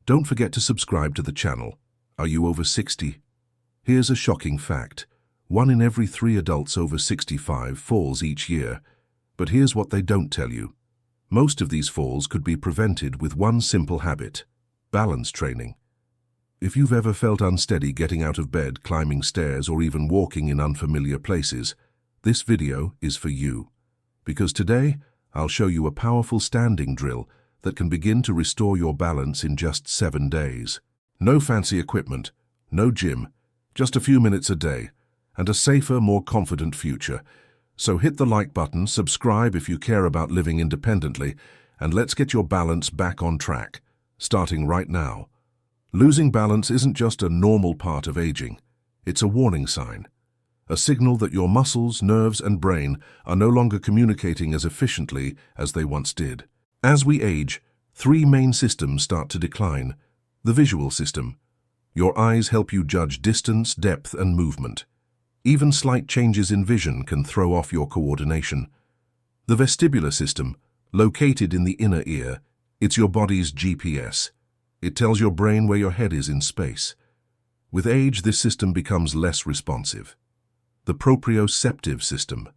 Don't forget to subscribe to the channel. Are you over 60? Here's a shocking fact. 1 in every 3 adults over 65 falls each year. But here's what they don't tell you. Most of these falls could be prevented with one simple habit: balance training. If you've ever felt unsteady getting out of bed, climbing stairs, or even walking in unfamiliar places, this video is for you. Because today, I'll show you a powerful standing drill that can begin to restore your balance in just 7 days. No fancy equipment, no gym, just a few minutes a day, and a safer, more confident future. So hit the like button, subscribe if you care about living independently, and let's get your balance back on track, starting right now. Losing balance isn't just a normal part of aging. It's a warning sign. A signal that your muscles, nerves, and brain are no longer communicating as efficiently as they once did. As we age, 3 main systems start to decline. The visual system. Your eyes help you judge distance, depth, and movement. Even slight changes in vision can throw off your coordination. The vestibular system, located in the inner ear, it's your body's GPS. It tells your brain where your head is in space. With age, this system becomes less responsive. The proprioceptive system.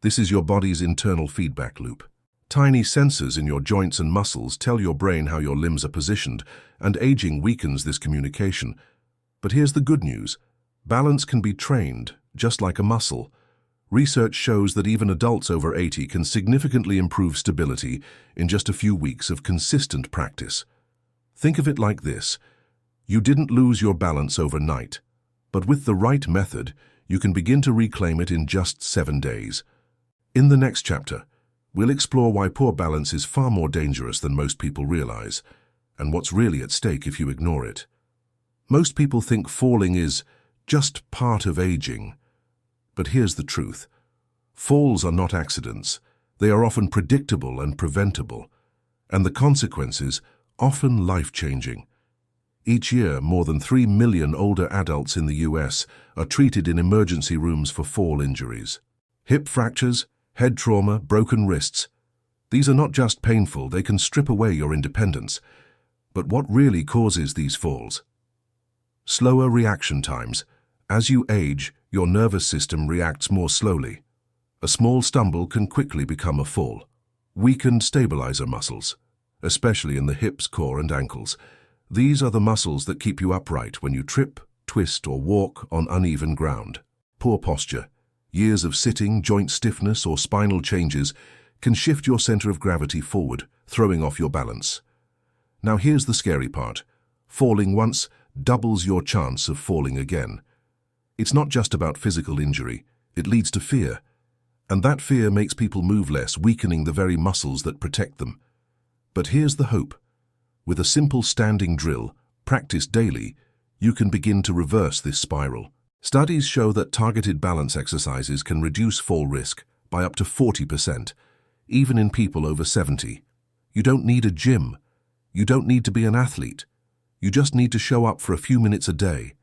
This is your body's internal feedback loop. Tiny sensors in your joints and muscles tell your brain how your limbs are positioned, and aging weakens this communication. But here's the good news. Balance can be trained, just like a muscle. Research shows that even adults over 80 can significantly improve stability in just a few weeks of consistent practice. Think of it like this. You didn't lose your balance overnight, but with the right method, you can begin to reclaim it in just 7 days. In the next chapter, we'll explore why poor balance is far more dangerous than most people realize, and what's really at stake if you ignore it. Most people think falling is just part of aging. But here's the truth. Falls are not accidents. They are often predictable and preventable, and the consequences often life-changing. Each year, more than 3 million older adults in the US are treated in emergency rooms for fall injuries. Hip fractures, head trauma, broken wrists. These are not just painful, they can strip away your independence. But what really causes these falls? Slower reaction times. As you age, your nervous system reacts more slowly. A small stumble can quickly become a fall. Weakened stabilizer muscles, especially in the hips, core, and ankles. These are the muscles that keep you upright when you trip, twist, or walk on uneven ground. Poor posture. Years of sitting, joint stiffness, or spinal changes can shift your center of gravity forward, throwing off your balance. Now here's the scary part. Falling once doubles your chance of falling again. It's not just about physical injury, it leads to fear. And that fear makes people move less, weakening the very muscles that protect them. But here's the hope. With a simple standing drill, practiced daily, you can begin to reverse this spiral. Studies show that targeted balance exercises can reduce fall risk by up to 40%, even in people over 70. You don't need a gym. You don't need to be an athlete. You just need to show up for a few minutes a day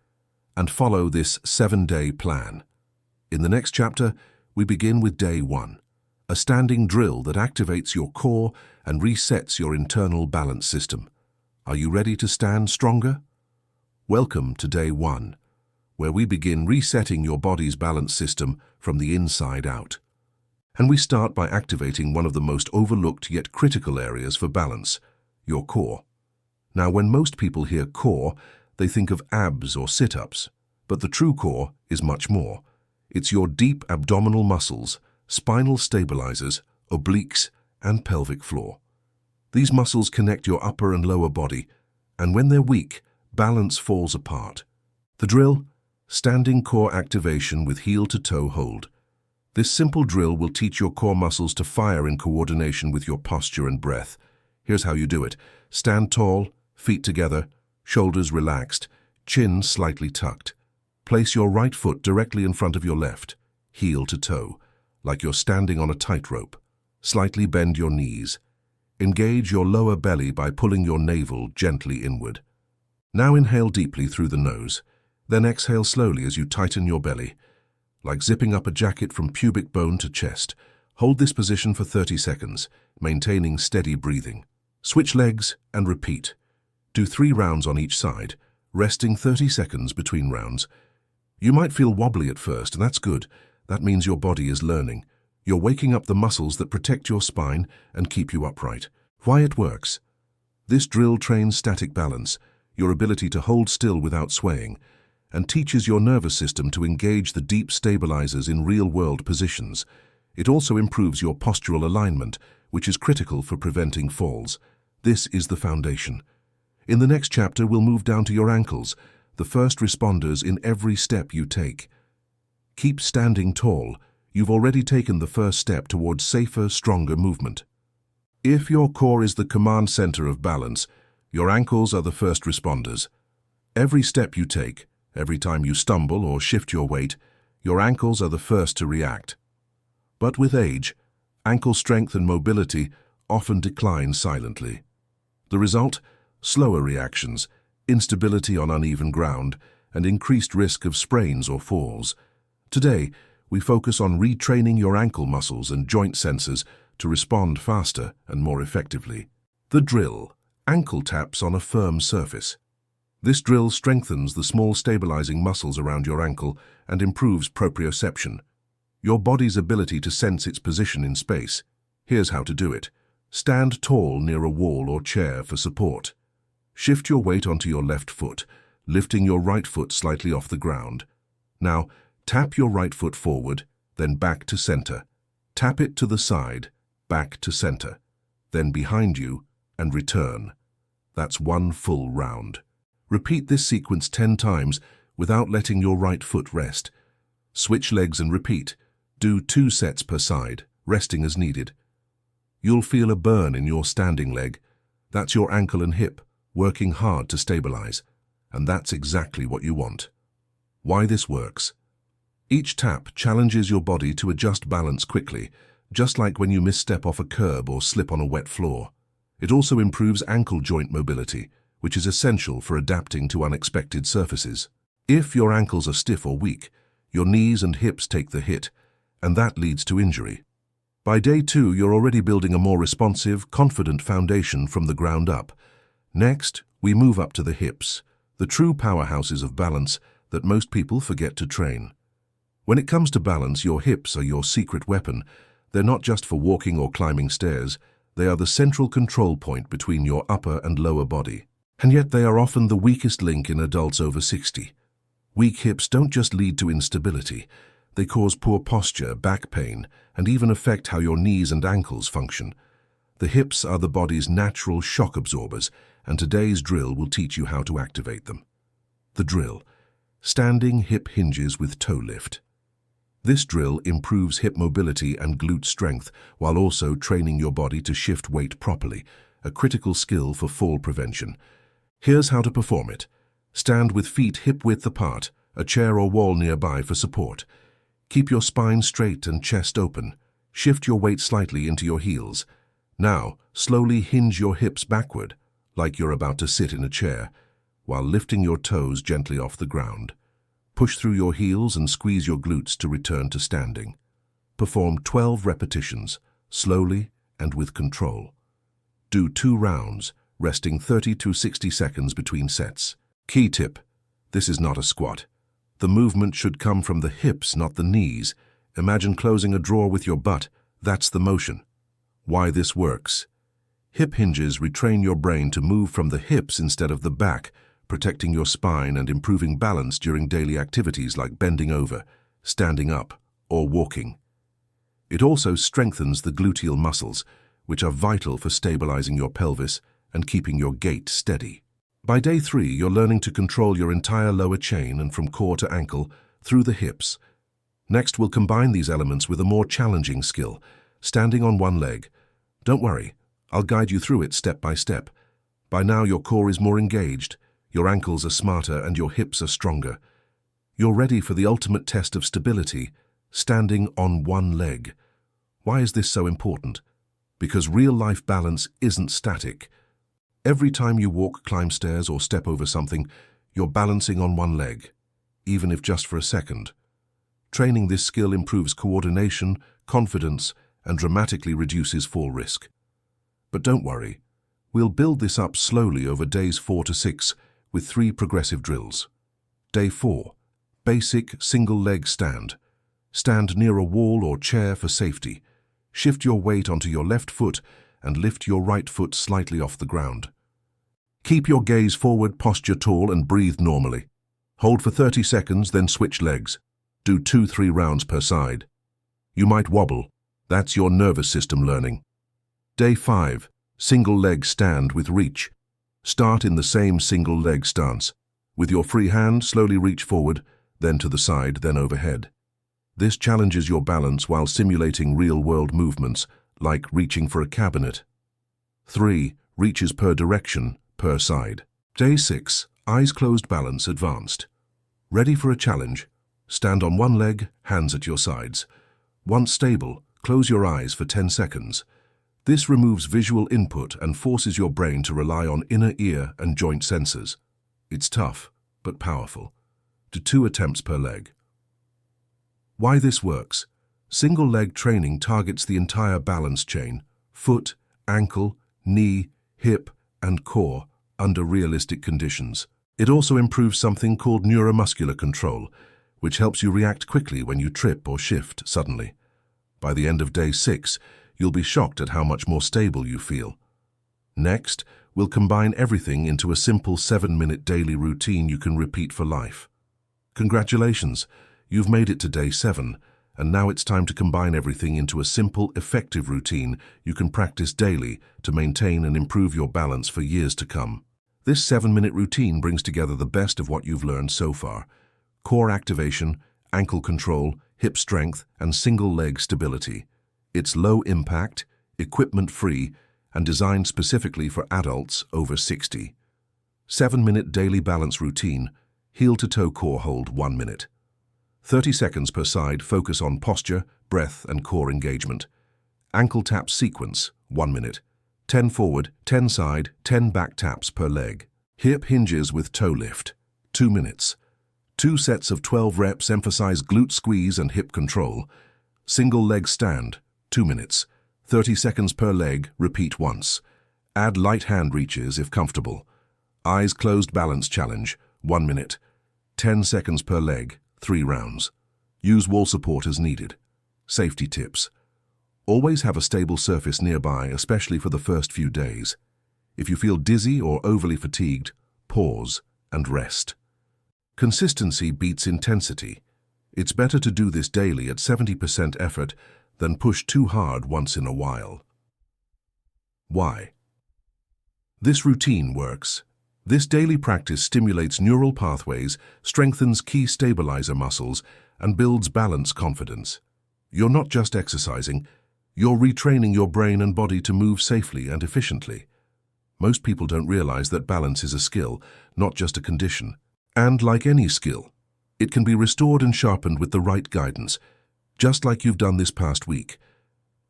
and follow this 7-day plan. In the next chapter, we begin with day 1, a standing drill that activates your core and resets your internal balance system. Are you ready to stand stronger? Welcome to day 1, where we begin resetting your body's balance system from the inside out. And we start by activating one of the most overlooked yet critical areas for balance, your core. Now, when most people hear core, they think of abs or sit-ups, but the true core is much more. It's your deep abdominal muscles, spinal stabilizers, obliques, and pelvic floor. These muscles connect your upper and lower body, and when they're weak, balance falls apart. The drill? Standing core activation with heel-to-toe hold. This simple drill will teach your core muscles to fire in coordination with your posture and breath. Here's how you do it. Stand tall, feet together, shoulders relaxed, chin slightly tucked. Place your right foot directly in front of your left, heel to toe, like you're standing on a tightrope. Slightly bend your knees. Engage your lower belly by pulling your navel gently inward. Now inhale deeply through the nose, then exhale slowly as you tighten your belly, like zipping up a jacket from pubic bone to chest. Hold this position for 30 seconds, maintaining steady breathing. Switch legs and repeat. Do 3 rounds on each side, resting 30 seconds between rounds. You might feel wobbly at first, and that's good. That means your body is learning. You're waking up the muscles that protect your spine and keep you upright. Why it works? This drill trains static balance, your ability to hold still without swaying, and teaches your nervous system to engage the deep stabilizers in real-world positions. It also improves your postural alignment, which is critical for preventing falls. This is the foundation. In the next chapter, we'll move down to your ankles, the first responders in every step you take. Keep standing tall. You've already taken the first step towards safer, stronger movement. If your core is the command center of balance, your ankles are the first responders. Every step you take, every time you stumble or shift your weight, your ankles are the first to react. But with age, ankle strength and mobility often decline silently. The result? Slower reactions, instability on uneven ground, and increased risk of sprains or falls. Today, we focus on retraining your ankle muscles and joint sensors to respond faster and more effectively. The drill: ankle taps on a firm surface. This drill strengthens the small stabilizing muscles around your ankle and improves proprioception, your body's ability to sense its position in space. Here's how to do it. Stand tall near a wall or chair for support. Shift your weight onto your left foot, lifting your right foot slightly off the ground. Now, tap your right foot forward, then back to center. Tap it to the side, back to center, then behind you, and return. That's 1 full round. Repeat this sequence 10 times without letting your right foot rest. Switch legs and repeat. Do 2 sets per side, resting as needed. You'll feel a burn in your standing leg. That's your ankle and hip working hard to stabilize, and that's exactly what you want. Why this works? Each tap challenges your body to adjust balance quickly, just like when you misstep off a curb or slip on a wet floor. It also improves ankle joint mobility, which is essential for adapting to unexpected surfaces. If your ankles are stiff or weak, your knees and hips take the hit, and that leads to injury. By day 2, you're already building a more responsive, confident foundation from the ground up. Next, we move up to the hips, the true powerhouses of balance that most people forget to train. When it comes to balance, your hips are your secret weapon. They're not just for walking or climbing stairs. They are the central control point between your upper and lower body. And yet they are often the weakest link in adults over 60. Weak hips don't just lead to instability. They cause poor posture, back pain, and even affect how your knees and ankles function. The hips are the body's natural shock absorbers, and today's drill will teach you how to activate them. The drill: standing hip hinges with toe lift. This drill improves hip mobility and glute strength while also training your body to shift weight properly, a critical skill for fall prevention. Here's how to perform it. Stand with feet hip-width apart, a chair or wall nearby for support. Keep your spine straight and chest open. Shift your weight slightly into your heels. Now, slowly hinge your hips backward, like you're about to sit in a chair, while lifting your toes gently off the ground. Push through your heels and squeeze your glutes to return to standing. Perform 12 repetitions, slowly and with control. Do 2 rounds, resting 30 to 60 seconds between sets. Key tip: this is not a squat. The movement should come from the hips, not the knees. Imagine closing a drawer with your butt. That's the motion. Why this works? Hip hinges retrain your brain to move from the hips instead of the back, protecting your spine and improving balance during daily activities like bending over, standing up, or walking. It also strengthens the gluteal muscles, which are vital for stabilizing your pelvis and keeping your gait steady. By day 3, you're learning to control your entire lower chain and from core to ankle through the hips. Next, we'll combine these elements with a more challenging skill, standing on one leg. Don't worry, I'll guide you through it step by step. By now, your core is more engaged, your ankles are smarter, and your hips are stronger. You're ready for the ultimate test of stability, standing on one leg. Why is this so important? Because real-life balance isn't static. Every time you walk, climb stairs, or step over something, you're balancing on one leg, even if just for a second. Training this skill improves coordination, confidence, and dramatically reduces fall risk. But don't worry, We'll build this up slowly over days 4 to 6 with 3 progressive drills. Day 4. Basic single leg stand. Stand near a wall or chair for safety. Shift your weight onto your left foot and lift your right foot slightly off the ground. Keep your gaze forward, posture tall, and breathe normally. Hold for 30 seconds, then switch legs. Do 2-3 rounds per side. You might wobble. That's your nervous system learning. Day 5. Single leg stand with reach. Start in the same single leg stance. With your free hand, slowly reach forward, then to the side, then overhead. This challenges your balance while simulating real-world movements, like reaching for a cabinet. 3. Reaches per direction, per side. Day 6. Eyes closed balance advanced. Ready for a challenge? Stand on one leg, hands at your sides. Once stable, close your eyes for 10 seconds. This removes visual input and forces your brain to rely on inner ear and joint sensors. It's tough, but powerful. Do 2 attempts per leg. Why this works? Single leg training targets the entire balance chain: foot, ankle, knee, hip, and core under realistic conditions. It also improves something called neuromuscular control, which helps you react quickly when you trip or shift suddenly. By the end of day 6, you'll be shocked at how much more stable you feel. Next, we'll combine everything into a simple 7-minute daily routine you can repeat for life. Congratulations, you've made it to day 7, and now it's time to combine everything into a simple, effective routine you can practice daily to maintain and improve your balance for years to come. This 7-minute routine brings together the best of what you've learned so far: core activation, ankle control, hip strength, and single leg stability. It's low impact, equipment-free, and designed specifically for adults over 60. 7-minute daily balance routine: heel-to-toe core hold 1 minute. 30 seconds per side, focus on posture, breath, and core engagement. Ankle tap sequence, 1 minute. 10 forward, 10 side, 10 back taps per leg. Hip hinges with toe lift, 2 minutes. 2 sets of 12 reps emphasize glute squeeze and hip control. Single leg stand, 2 minutes. 30 seconds per leg, repeat once. Add light hand reaches if comfortable. Eyes closed balance challenge, 1 minute. 10 seconds per leg, 3 rounds. Use wall support as needed. Safety tips: always have a stable surface nearby, especially for the first few days. If you feel dizzy or overly fatigued, pause and rest. Consistency beats intensity. It's better to do this daily at 70% effort than push too hard once in a while. Why? This routine works. This daily practice stimulates neural pathways, strengthens key stabilizer muscles, and builds balance confidence. You're not just exercising, you're retraining your brain and body to move safely and efficiently. Most people don't realize that balance is a skill, not just a condition. And like any skill, it can be restored and sharpened with the right guidance, just like you've done this past week.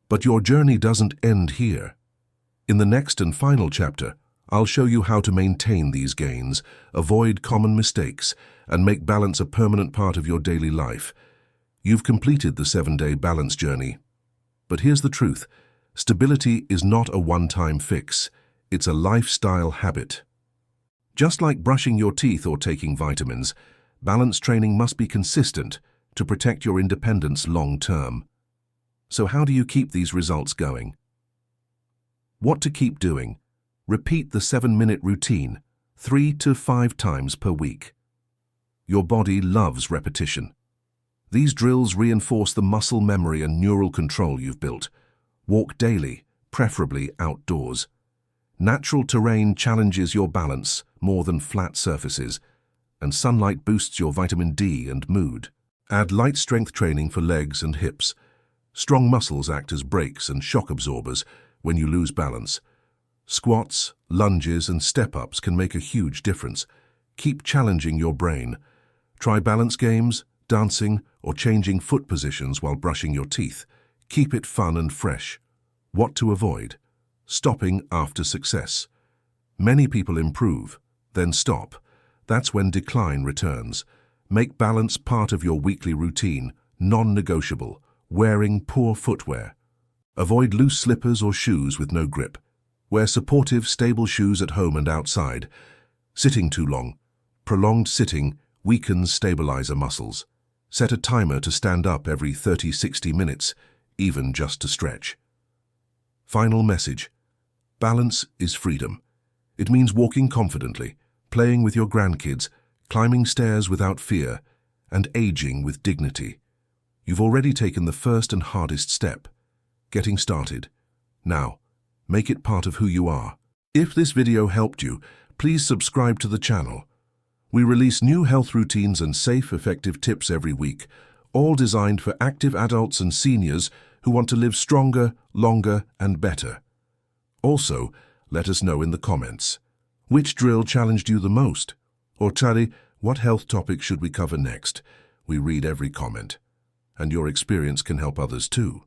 But your journey doesn't end here. In the next and final chapter, I'll show you how to maintain these gains, avoid common mistakes, and make balance a permanent part of your daily life. You've completed the 7-day balance journey. But here's the truth: stability is not a one-time fix. It's a lifestyle habit. Just like brushing your teeth or taking vitamins, balance training must be consistent to protect your independence long-term. So how do you keep these results going? What to keep doing? Repeat the 7-minute routine 3 to 5 times per week. Your body loves repetition. These drills reinforce the muscle memory and neural control you've built. Walk daily, preferably outdoors. Natural terrain challenges your balance more than flat surfaces, and sunlight boosts your vitamin D and mood. Add light strength training for legs and hips. Strong muscles act as brakes and shock absorbers when you lose balance. Squats, lunges, and step-ups can make a huge difference. Keep challenging your brain. Try balance games, dancing, or changing foot positions while brushing your teeth. Keep it fun and fresh. What to avoid? Stopping after success. Many people improve, then stop. That's when decline returns. Make balance part of your weekly routine, non-negotiable. Wearing poor footwear. Avoid loose slippers or shoes with no grip. Wear supportive, stable shoes at home and outside. Sitting too long. Prolonged sitting weakens stabilizer muscles. Set a timer to stand up every 30-60 minutes, even just to stretch. Final message. Balance is freedom. It means walking confidently, playing with your grandkids, climbing stairs without fear, and aging with dignity. You've already taken the first and hardest step. Getting started. Now, make it part of who you are. If this video helped you, please subscribe to the channel. We release new health routines and safe, effective tips every week, all designed for active adults and seniors who want to live stronger, longer, and better. Also, let us know in the comments. Which drill challenged you the most? Or Tari, what health topic should we cover next? We read every comment. And your experience can help others too.